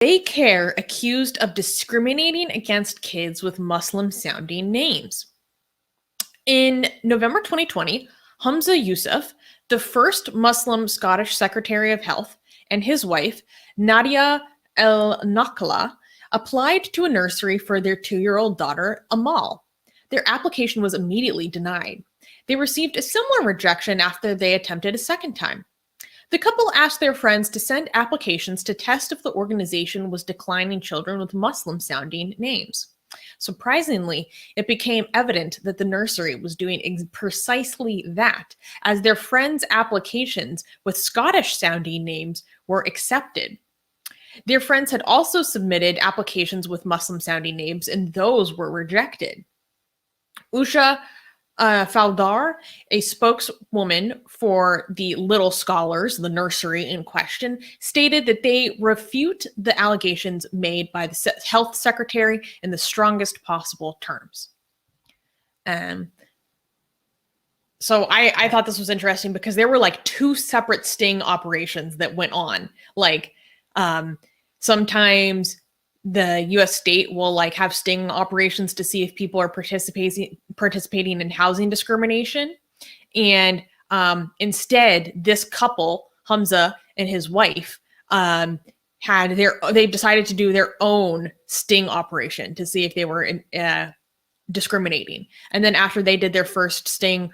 Daycare accused of discriminating against kids with Muslim-sounding names. In November 2020, Humza Yousaf, the first Muslim Scottish Secretary of Health, and his wife, Nadia El-Nakla, applied to a nursery for their 2-year-old daughter, Amal. Their application was immediately denied. They received a similar rejection after they attempted a second time. The couple asked their friends to send applications to test if the organization was declining children with Muslim-sounding names. Surprisingly, it became evident that the nursery was doing precisely that, as their friends' applications with Scottish-sounding names were accepted. Their friends had also submitted applications with Muslim-sounding names, and those were rejected. Usha Fowdar, a spokeswoman for the Little Scholars, the nursery in question, stated that they refute the allegations made by the health secretary in the strongest possible terms. So I thought this was interesting because there were like 2 separate sting operations that went on. Like sometimes the U.S. state will like have sting operations to see if people are participating in housing discrimination. And instead, this couple, Humza and his wife, they decided to do their own sting operation to see if they were discriminating. And then after they did their first sting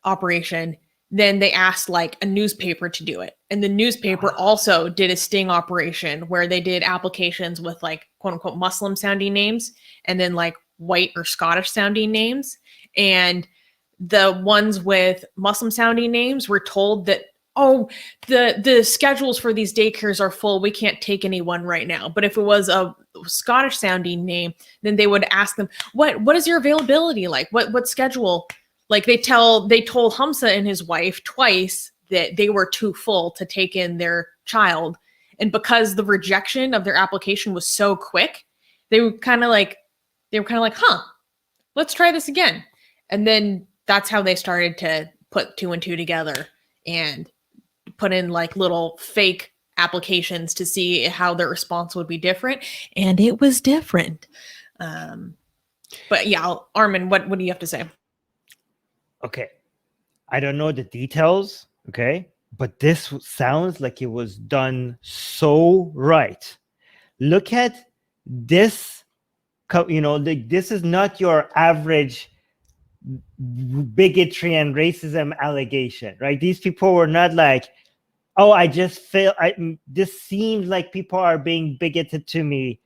operation, then they asked like a newspaper to do it. And the newspaper also did a sting operation where they did applications with like quote unquote Muslim sounding names and then like white or Scottish sounding names. And the ones with Muslim sounding names were told that, oh, the schedules for these daycares are full. We can't take anyone right now. But if it was a Scottish sounding name, then they would ask them, what is your availability like? What schedule? Like they told Humza and his wife twice that they were too full to take in their child. And because the rejection of their application was so quick, they were kind of like, let's try this again. And then that's how they started to put 2 and 2 together and put in like little fake applications to see how their response would be different. And it was different. But yeah, Armin, what do you have to say? Okay, I don't know the details, okay, but this sounds like it was done so right. Look at this, this is not your average bigotry and racism allegation, right? These people were not like, oh, I just feel, this seems like people are being bigoted to me,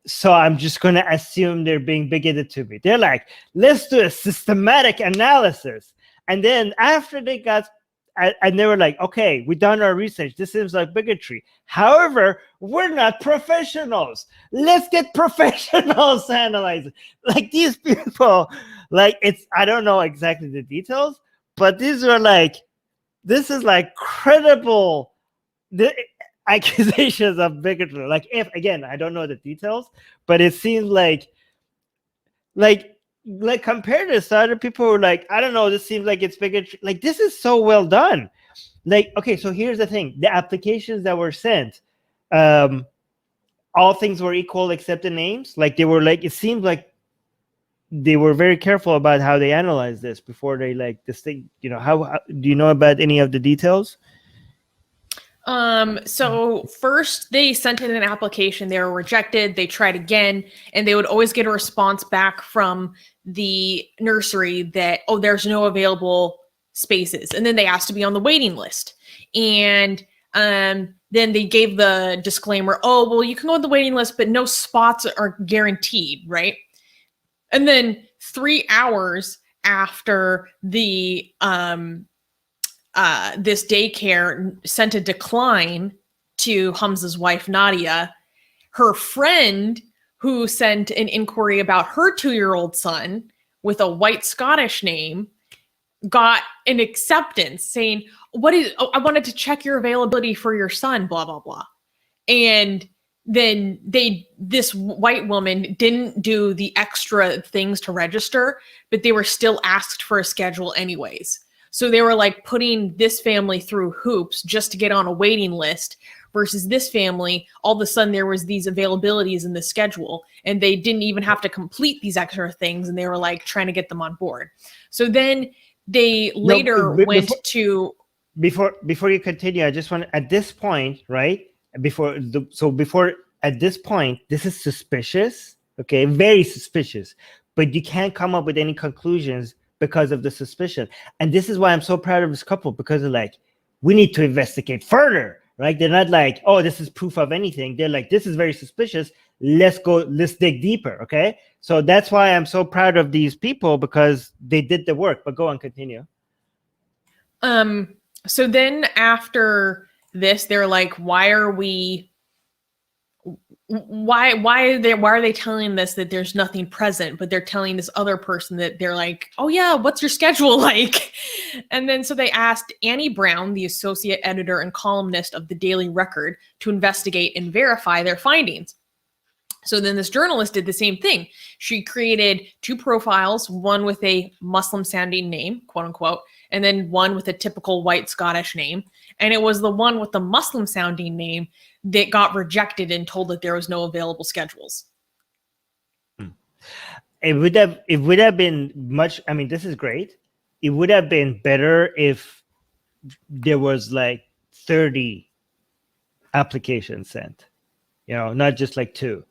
so I'm just going to assume they're being bigoted to me. They're like, let's do a systematic analysis. And then after they got, and they were like, okay, we've done our research. This seems like bigotry. However, we're not professionals. Let's get professionals to analyze it. Like these people, like I don't know exactly the details, but these are like, this is like credible accusations of bigotry. Like if, again, I don't know the details, but it seems like compared to other people who are like, I don't know, this seems like it's bigotry. Like this is so well done. Like, okay, so here's the thing. The applications that were sent, all things were equal except the names. Like they were like, it seemed like they were very careful about how they analyzed this before they like this thing, how do you know about any of the details? So first they sent in an application, they were rejected, they tried again, and they would always get a response back from the nursery that, oh, there's no available spaces. And then they asked to be on the waiting list. And then they gave the disclaimer, oh, well, you can go on the waiting list, but no spots are guaranteed, right? And then 3 hours after the this daycare sent a decline to Humza's wife, Nadia, her friend who sent an inquiry about her 2-year-old son with a white Scottish name got an acceptance saying, I wanted to check your availability for your son, blah, blah, blah. And then this white woman didn't do the extra things to register, but they were still asked for a schedule anyways. So they were like putting this family through hoops just to get on a waiting list versus this family, all of a sudden there was these availabilities in the schedule and they didn't even have to complete these extra things and they were like trying to get them on board. So then they later went to before you continue, I just want at this point, right? Before at this point, this is suspicious, okay? Very suspicious, but you can't come up with any conclusions because of the suspicion. And this is why I'm so proud of this couple, because they're like, we need to investigate further, right? They're not like, oh, this is proof of anything. They're like, this is very suspicious. Let's dig deeper, okay? So that's why I'm so proud of these people, because they did the work. But go on, continue. So then after this, they're like, why are they telling this that there's nothing present, but they're telling this other person that they're like, oh yeah, what's your schedule like? And then so they asked Annie Brown, the associate editor and columnist of the Daily Record, to investigate and verify their findings. So then this journalist did the same thing. She created 2 profiles, one with a Muslim sounding name, quote unquote, and then one with a typical white Scottish name. And it was the one with the Muslim sounding name that got rejected and told that there was no available schedules. It would have been much, I mean, this is great. It would have been better if there was like 30 applications sent, not just like 2.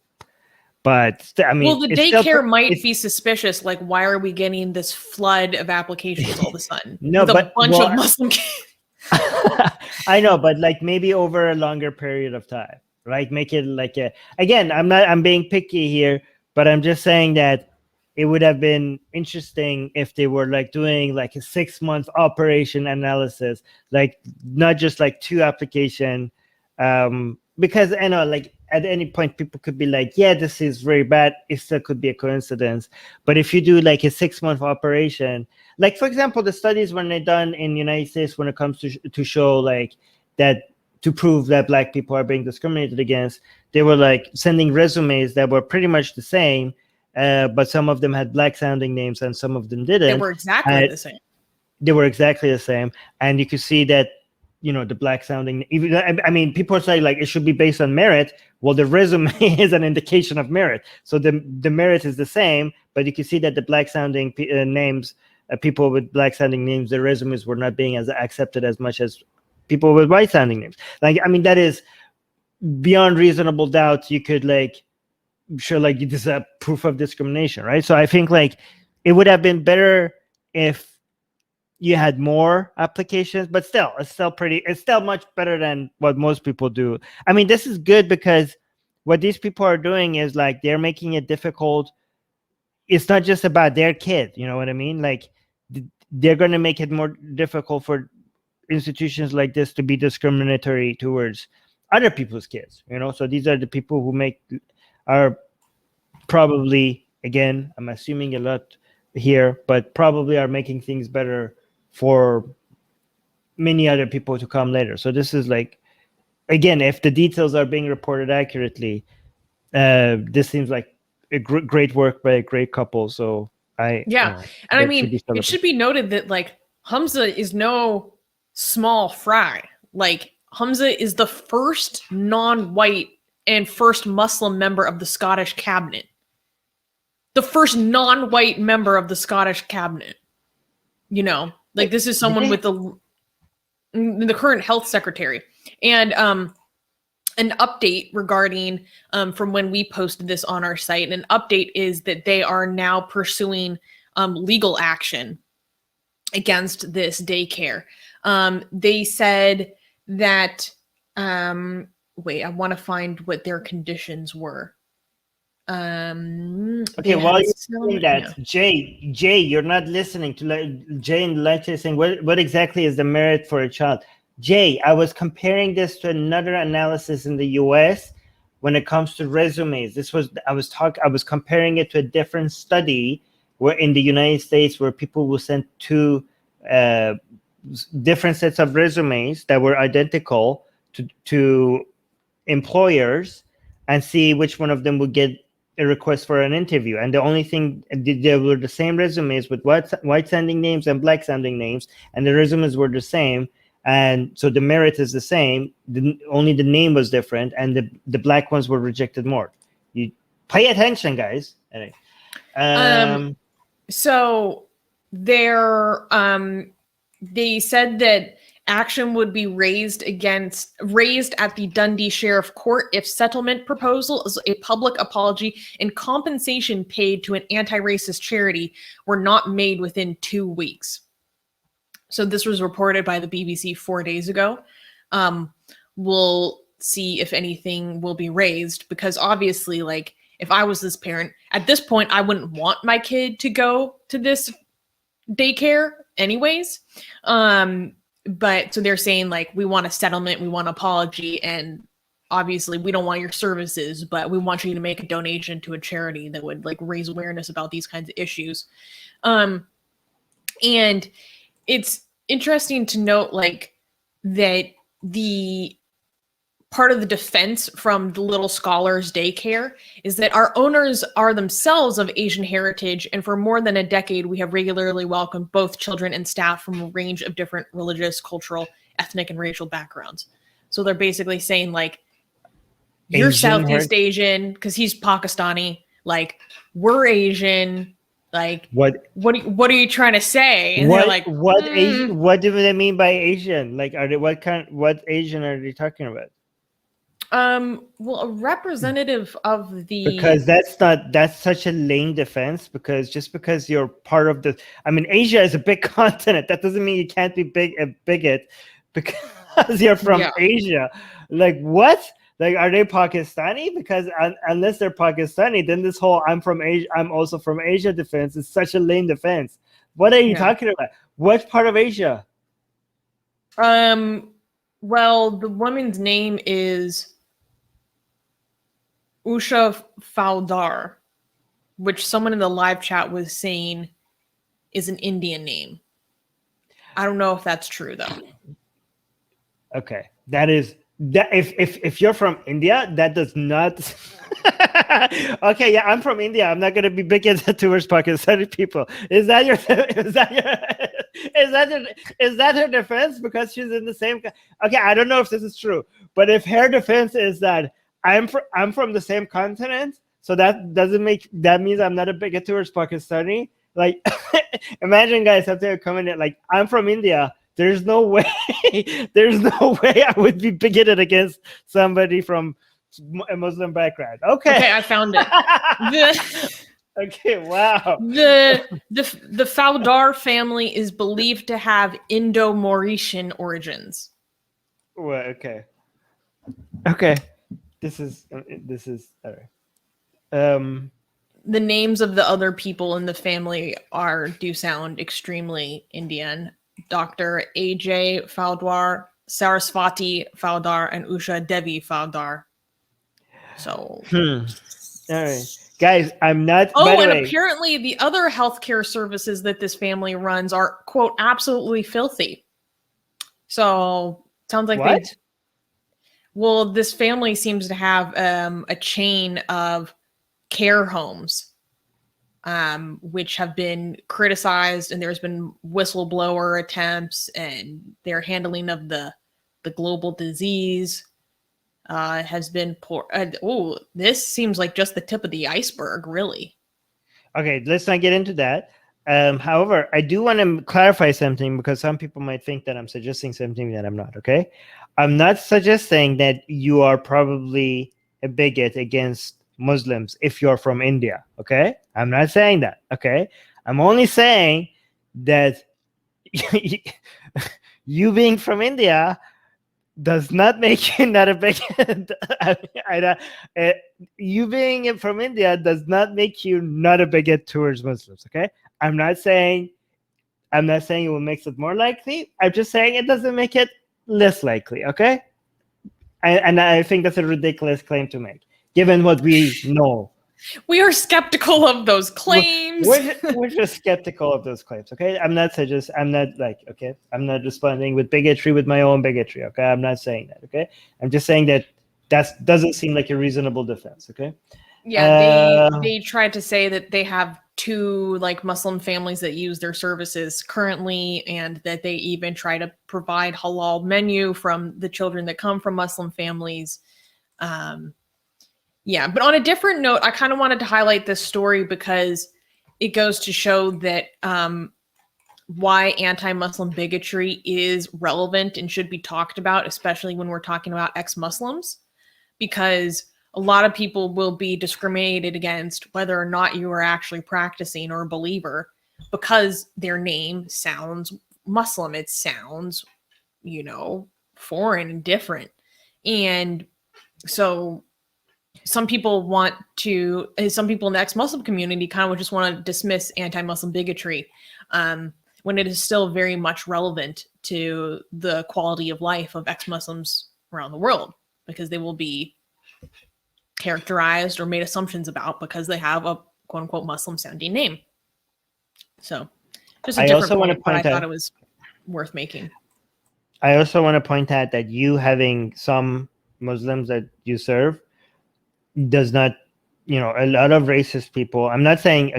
But I mean, well, the daycare might be suspicious. Like, why are we getting this flood of applications all of a sudden? No, with but a bunch of Muslim kids. I know, but like maybe over a longer period of time, right? Make it like again, I'm being picky here, but I'm just saying that it would have been interesting if they were like doing like a 6-month operation analysis, like not just like 2 application, because I know like at any point people could be like, yeah, this is very bad. It still could be a coincidence. But if you do like a 6-month operation, like for example, the studies when they're done in the United States when it comes to show like that, to prove that Black people are being discriminated against, they were like sending resumes that were pretty much the same, but some of them had Black sounding names and some of them didn't. They were exactly the same. They were exactly the same. And you could see that, the Black sounding, even, I mean, people say like it should be based on merit. Well, the resume is an indication of merit. So the merit is the same, but you can see that the Black sounding names, people with Black sounding names, their resumes were not being as accepted as much as people with white sounding names. Like, I mean, that is beyond reasonable doubt. You could like, sure, like this is a proof of discrimination, right? So I think like it would have been better if you had more applications, but still, it's still much better than what most people do. I mean, this is good because what these people are doing is like, they're making it difficult. It's not just about their kid. You know what I mean? Like they're going to make it more difficult for institutions like this to be discriminatory towards other people's kids, So these are the people who are probably, again, I'm assuming a lot here, but probably are making things better for many other people to come later. So this is like, again, if the details are being reported accurately, this seems like a great work by a great couple. So and I mean, it should be noted that like Humza is no small fry. Like Humza is the first non-white and first Muslim member of the Scottish cabinet. The first non-white member of the Scottish cabinet. Like this is someone with the current health secretary. And an update regarding from when we posted this on our site. And an update is that they are now pursuing legal action against this daycare. They said that, wait, I want to find what their conditions were. Okay, while you're saying that, Jay, you're not listening to Jay in the lecture saying what exactly is the merit for a child. Jay, I was comparing this to another analysis in the US when it comes to resumes. I was comparing it to a different study where in the United States where people will send 2 different sets of resumes that were identical to employers and see which one of them would get a request for an interview. And the only thing, they were the same resumes with white sounding names and Black sounding names, and the resumes were the same. And so the merit is the same. Only the name was different, and the black ones were rejected more. You pay attention, guys. Anyway. So they said that action would be raised at the Dundee Sheriff Court if settlement proposals, a public apology, and compensation paid to an anti-racist charity were not made within 2 weeks. So this was reported by the BBC 4 days ago. We'll see if anything will be raised, because obviously, like, if I was this parent, at this point, I wouldn't want my kid to go to this daycare anyways. But so they're saying, like, we want a settlement, we want an apology, and obviously we don't want your services, but we want you to make a donation to a charity that would, like, raise awareness about these kinds of issues. And it's interesting to note, like, that the part of the defense from the Little Scholars Daycare is that our owners are themselves of Asian heritage, and for more than a decade, we have regularly welcomed both children and staff from a range of different religious, cultural, ethnic, and racial backgrounds. So they're basically saying, like, you're Southeast Asian because he's Pakistani, like, we're Asian. Like, what are you trying to say? And they're like, Asian? What do they mean by Asian? Like, what Asian are they talking about? Well, a representative of the, because that's such a lame defense, because just because you're part of the, I mean, Asia is a big continent. That doesn't mean you can't be a bigot because you're from Asia. Like, what? Like, are they Pakistani? Because unless they're Pakistani, then this whole I'm from Asia, I'm also from Asia defense is such a lame defense. What are you talking about? What part of Asia? Well, the woman's name is Usha Fowdar, which someone in the live chat was saying is an Indian name. I don't know if that's true, though. Okay, that if you're from India, that does not. Okay, yeah, I'm from India. I'm not gonna be bigoted towards Pakistani people. Is that her defense because she's in the same? Okay, I don't know if this is true, but if her defense is that I'm from the same continent, so that means I'm not a bigot towards Pakistani. Like, imagine, guys, if they're coming in like, I'm from India. There's no way I would be bigoted against somebody from a Muslim background. Okay, I found it. Okay, wow. The Fowdar family is believed to have Indo-Mauritian origins. Well, okay. This is all right. The names of the other people in the family do sound extremely Indian. Dr. A.J. Fowdar, Saraswati Fowdar, and Usha Devi Fowdar. So, all right, guys, I'm not. Oh, and apparently the other healthcare services that this family runs are, quote, absolutely filthy. So, sounds like what? Well, this family seems to have a chain of care homes, which have been criticized, and there's been whistleblower attempts, and their handling of the global disease has been poor. This seems like just the tip of the iceberg, really. Okay, let's not get into that. However, I do want to clarify something, because some people might think that I'm suggesting something that I'm not, okay? I'm not suggesting that you are probably a bigot against Muslims if you're from India, okay? I'm not saying that, okay? I'm only saying that you being from India does not make you not a bigot. You being from India does not make you not a bigot towards Muslims, okay? I'm not saying it will make it more likely. I'm just saying it doesn't make it less likely, okay? And I think that's a ridiculous claim to make, given what we know. We are skeptical of those claims. We're just skeptical of those claims, okay? I'm not responding with bigotry with my own bigotry, okay? I'm not saying that, okay? I'm just saying that doesn't seem like a reasonable defense, okay? Yeah, they tried to say that they have to like Muslim families that use their services currently, and that they even try to provide halal menu from the children that come from Muslim families. Yeah, but on a different note, I kind of wanted to highlight this story because it goes to show that why anti-Muslim bigotry is relevant and should be talked about, especially when we're talking about ex-Muslims, because a lot of people will be discriminated against whether or not you are actually practicing or a believer because their name sounds Muslim. It sounds, foreign and different. And so some people in the ex-Muslim community kind of just want to dismiss anti-Muslim bigotry when it is still very much relevant to the quality of life of ex-Muslims around the world, because they will be characterized or made assumptions about because they have a quote unquote Muslim sounding name. So just a different point, but I thought it was worth making. I also want to point out that you having some Muslims that you serve does not, a lot of racist people. I'm not saying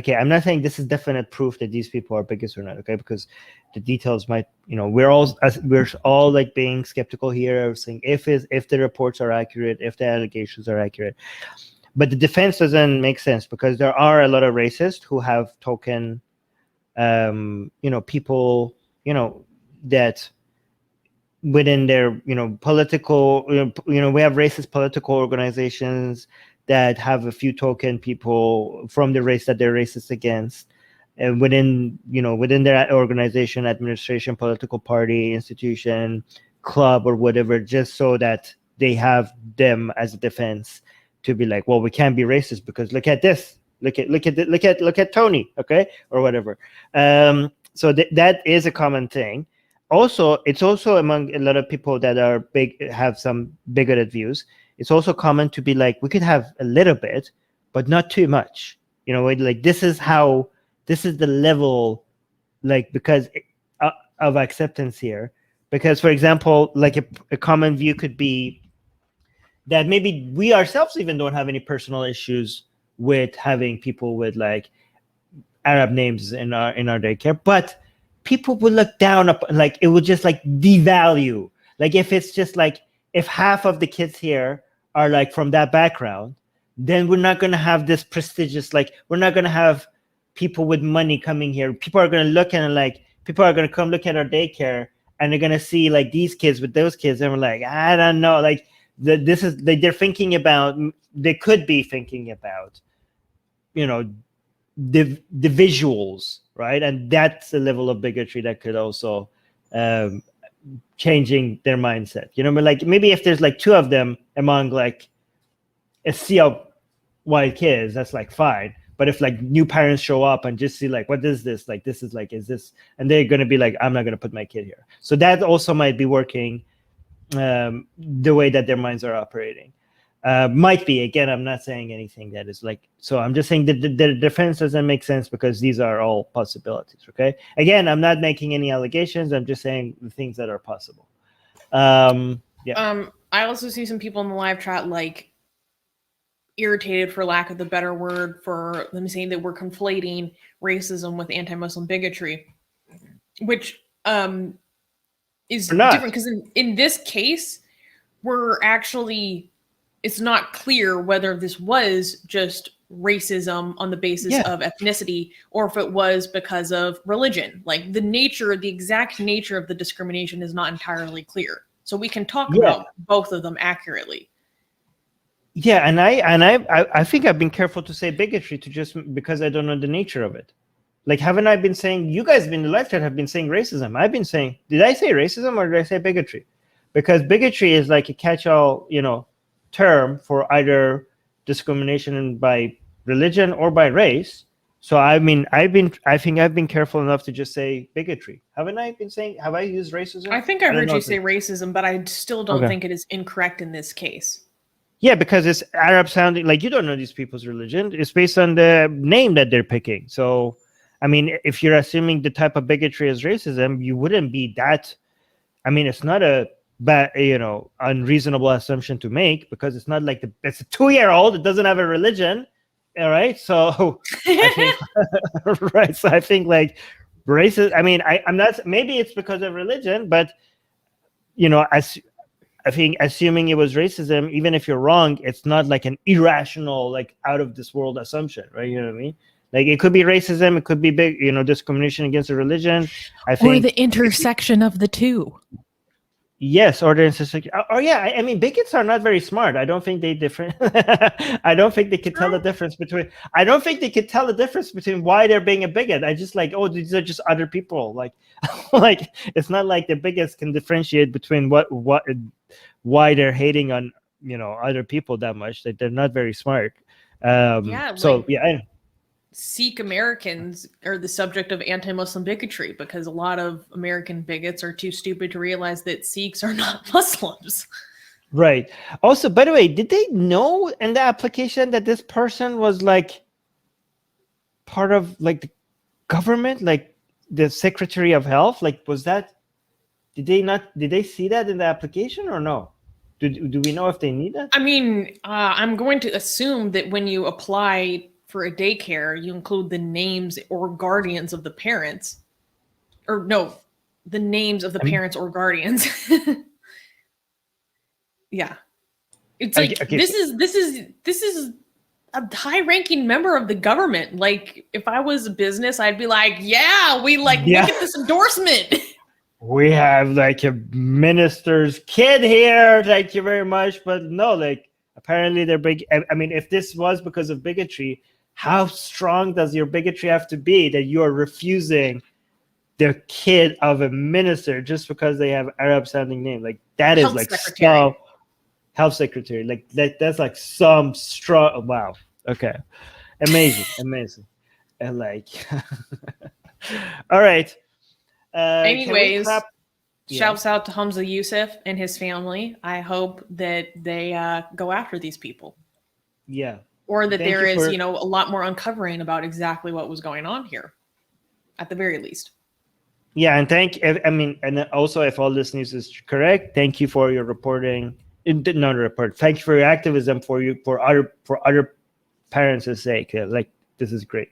this is definite proof that these people are bigots or not, okay? Because the details might, we're all like being skeptical here, saying if the reports are accurate, if the allegations are accurate. But the defense doesn't make sense because there are a lot of racists who have token, people, that within their, political, we have racist political organizations that have a few token people from the race that they're racist against, and within their organization, administration, political party, institution, club, or whatever, just so that they have them as a defense to be like, well, we can't be racist because look at this, look at Tony, okay, or whatever. So that is a common thing. Also, it's also among a lot of people that are have some bigoted views. It's also common to be like, we could have a little bit, but not too much. Like this is the level, like, because of acceptance here. Because, for example, like a common view could be that maybe we ourselves even don't have any personal issues with having people with like Arab names in our daycare, but people would look down upon, like it would just like devalue. Like if it's just like, if half of the kids here are like from that background, then we're not going to have this prestigious, like we're not going to have people with money coming here. People are going to look and like, people are going to come look at our daycare and they're going to see like these kids with those kids. And we're like, I don't know. Like this is, they're thinking about, they could be thinking about, the visuals, right? And that's a level of bigotry that could also changing their mindset. But like maybe if there's like two of them among like a sea of white kids, that's like fine. But if like new parents show up and just see like, what is this? Like this is like, is this? And they're going to be like, I'm not going to put my kid here. So that also might be working the way that their minds are operating. Might be. Again, I'm not saying anything that is like, so I'm just saying that the defense doesn't make sense because these are all possibilities, okay? Again, I'm not making any allegations. I'm just saying the things that are possible. Yeah. I also see some people in the live chat like irritated, for lack of the better word, for them saying that we're conflating racism with anti-Muslim bigotry, which is different because in this case, we're actually, it's not clear whether this was just racism on the basis of ethnicity or if it was because of religion. Like the exact nature of the discrimination is not entirely clear. So we can talk about both of them accurately. Yeah, and I think I've been careful to say bigotry to just because I don't know the nature of it. Like, haven't I been saying, you guys in the live chat have been saying racism. I've been saying, did I say racism or did I say bigotry? Because bigotry is like a catch-all, term for either discrimination by religion or by race. So I think I've been careful enough to just say bigotry. Haven't I been saying, have I used racism? I think I heard you say racism, but I still don't think it is incorrect in this case. Yeah, because it's Arab sounding, like you don't know these people's religion. It's based on the name that they're picking. So, I mean, if you're assuming the type of bigotry is racism, you wouldn't be that. I mean, it's not a bad, unreasonable assumption to make because it's not like it's a 2-year-old. It doesn't have a religion. All right, so I think right. So I think like racist. I mean, I'm not. Maybe it's because of religion, but as I think assuming it was racism, even if you're wrong, it's not like an irrational, like out of this world assumption, right? You know what I mean? Like it could be racism, it could be big, discrimination against a religion. I Or think the intersection of the two. yes, order and system. Or yeah, I mean, bigots are not very smart. I don't think they different. I don't think they could tell the difference between. I don't think they could tell the difference between why they're being a bigot. I just like, oh, these are just other people. Like, like it's not like the bigots can differentiate between why they're hating on other people that much. That they're not very smart. Yeah, So like yeah. Sikh Americans are the subject of anti-Muslim bigotry because a lot of American bigots are too stupid to realize that Sikhs are not Muslims. Right. Also, by the way, did they know in the application that this person was like part of like the government, like the Secretary of Health? Like, was that? Did they see that in the application or no? Do we know if they need that? I mean, I'm going to assume that when you apply for a daycare, you include the names or guardians of the parents. Or no, the names of the parents or guardians. Yeah. It's like Okay, this is a high-ranking member of the government. Like if I was a business, I'd be like, yeah, we like Yeah. look at this endorsement. We have like a minister's kid here. Thank you very much. But no, like apparently they're big. I mean, if this was because of bigotry, how strong does your bigotry have to be that you are refusing the kid of a minister just because they have Arab sounding name? Like that Health is like secretary. so health secretary. Like that's like some strong. Wow. Okay. Amazing. And like, all right. Anyways, Yeah. shouts out to Humza Yousaf and his family. I hope that they go after these people. Yeah. Or that Thank there you is, for- a lot more uncovering about exactly what was going on here, at the very least. Yeah, and also if all this news is correct, thank you for your reporting. Not report. Thank you for your activism for other parents' sake. Like this is great.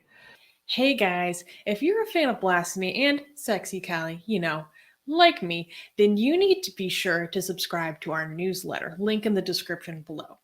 Hey guys, if you're a fan of Blasphemy and Sexy Callie, like me, then you need to be sure to subscribe to our newsletter, link in the description below.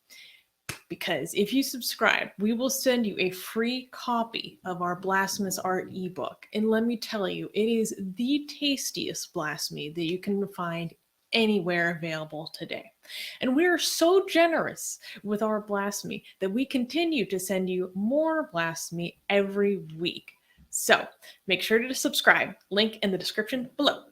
Because if you subscribe, we will send you a free copy of our Blasphemous Art ebook. And let me tell you, it is the tastiest blasphemy that you can find anywhere available today. And we are so generous with our blasphemy that we continue to send you more blasphemy every week. So make sure to subscribe, link in the description below.